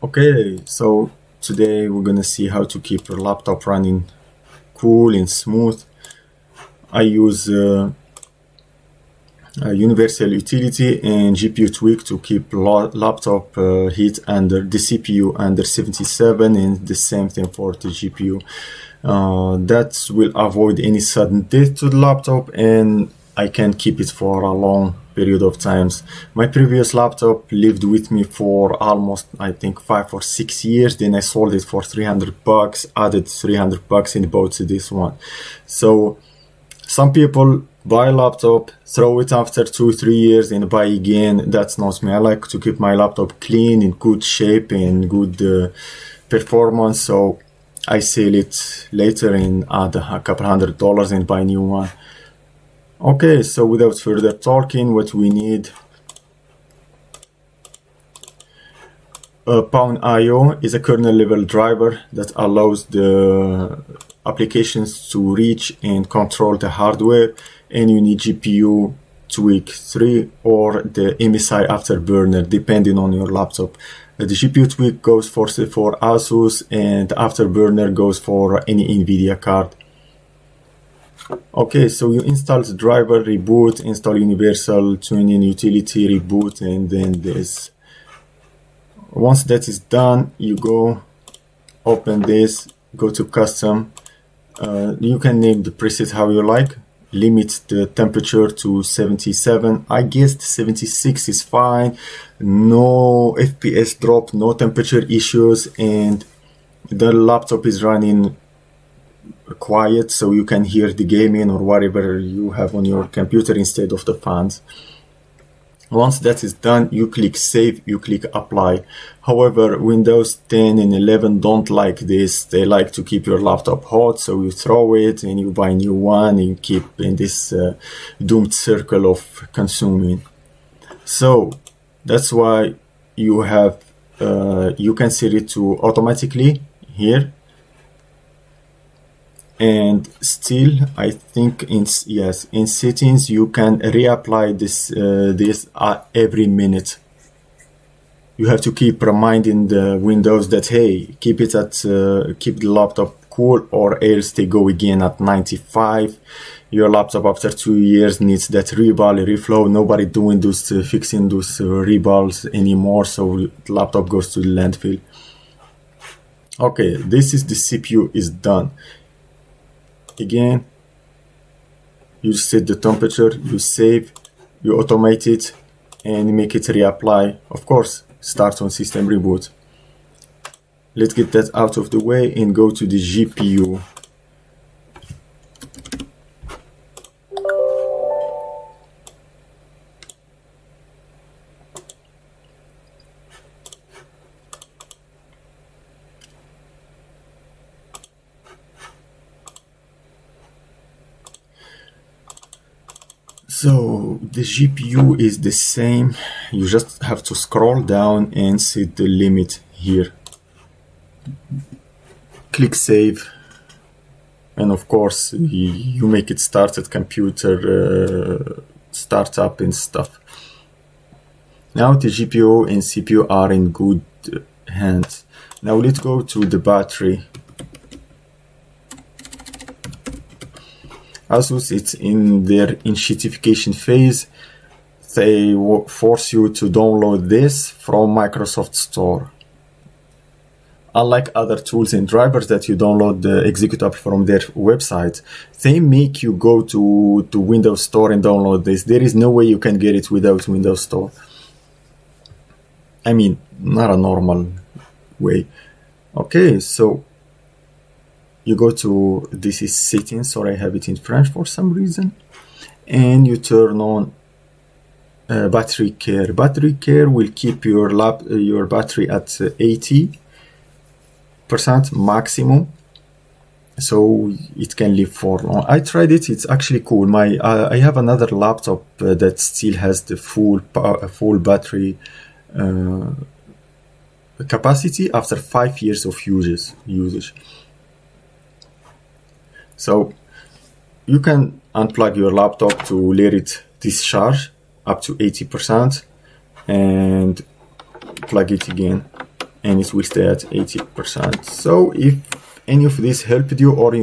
Okay, so today we're gonna see how to keep your laptop running cool and smooth. I use a universal utility and GPU tweak to keep laptop heat under the CPU under 77, and the same thing for the GPU. That will avoid any sudden death to the laptop, and I can keep it for a long period of times. My previous laptop lived with me for almost, I think, 5 or 6 years. Then I sold it for $300, added $300 and bought this one. So some people buy a laptop, throw it after 2-3 years and buy again. That's not me. I like to keep my laptop clean, in good shape and good performance. So I sell it later and add a couple $100 and buy a new one. Okay, so without further talking, what we need, Pound.io is a kernel level driver that allows the applications to reach and control the hardware, and you need GPU tweak 3 or the MSI afterburner depending on your laptop. The GPU tweak goes for Asus, and the afterburner goes for any NVIDIA card. Okay, so you install the driver, reboot, install universal tuning utility, reboot, and then this. Once that is done, you go open this, go to custom. You can name the preset how you like. Limit the temperature to 77. I guess 76 is fine. No FPS drop, no temperature issues, and the laptop is running quiet, so you can hear the gaming or whatever you have on your computer instead of the fans. Once that is done, you click save, you click apply. However, Windows 10 and 11 don't like this. They like to keep your laptop hot, so you throw it and you buy a new one and keep in this doomed circle of consuming. So that's why you have you can set it to automatically here. And still, I think in settings you can reapply this every minute. You have to keep reminding the Windows that, hey, keep it at keep the laptop cool, or else they go again at 95. Your laptop after 2 years needs that reball reflow. Nobody doing those fixing those reballs anymore, so the laptop goes to the landfill. Okay, this is the CPU is done. Again, you set the temperature, you save, you automate it, and make it reapply. Of course, start on system reboot. Let's get that out of the way and go to the GPU. So the GPU is the same. You just have to scroll down and set the limit here. Click save, and of course you make it start at computer startup and stuff. Now the GPU and CPU are in good hands. Now let's go to the battery. Asus, it's in their initiatification phase. They force you to download this from Microsoft Store. Unlike other tools and drivers that you download the executable from their website, they make you go to Windows Store and download this. There is no way you can get it without Windows Store. I mean, not a normal way. Okay, so you go to, this is settings, sorry I have it in French for some reason, and you turn on battery care. Battery care will keep your battery at 80% maximum, so it can live for long. I tried it, it's actually cool. I have another laptop that still has the full battery capacity after 5 years of usage. So you can unplug your laptop to let it discharge up to 80% and plug it again. and it will stay at 80%. So if any of this helped you or you